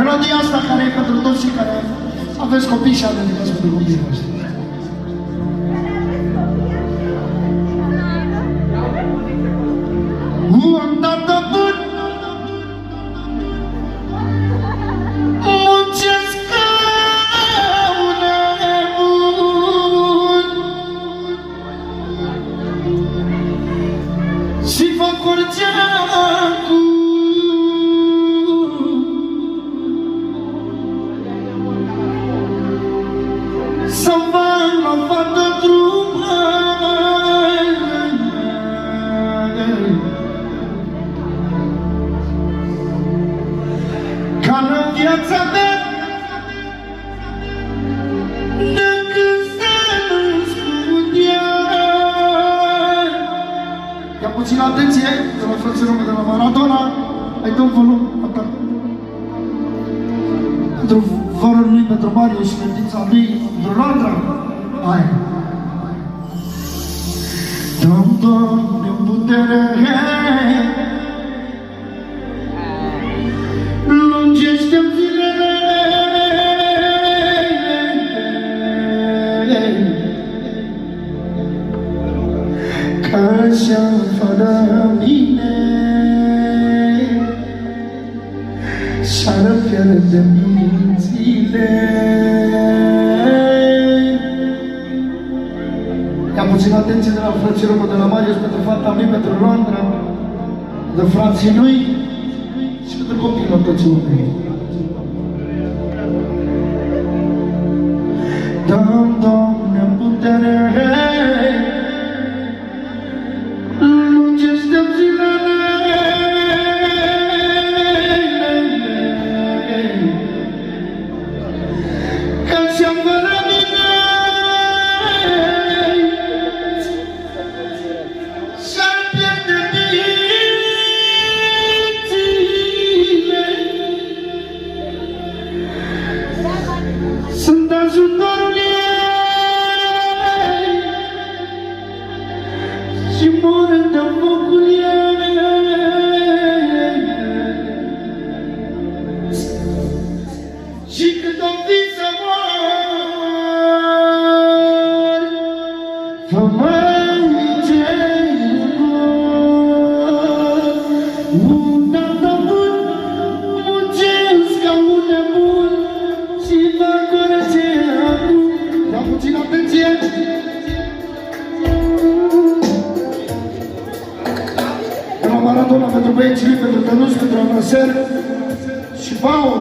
Melodia asta care e pentru toți cei care aveți copii și aveți dedicați pentru copiii voștri. Un tată bun muncesc ca un nebun și fac orice acum să fac la fată drum ca în viața mea decât să nu spun ea. Ia puțin atenție de la fraților de la Maradona. Hai dă un volum, atât. Pentru vorul lui, pentru Marius și fetița lui, pentru Londra. Hai! Dă-mi, Doamne, putere, lungește-mi zilele, că așa fără mine și-ar pierde mințile. Ia puțin atenție de la fraților de la Marius pentru fata lui, pentru Londra, de frații lui și pentru copiilor toți oamenii. Dă-mi, Doamne, putere, lungește-mi zilele, că și-am fără mine și-ar pierde mințile. Sunt ajutorul ei și mor de focul ei. Și când o fi să mor, fă-mă-i ce-i gol. Un tată bun muncesc ca un nebun și fac orice acum. Ia puțin atenție! De la Maradona pentru băieții lui, pentru Tănuț, pentru Anasel și Paul.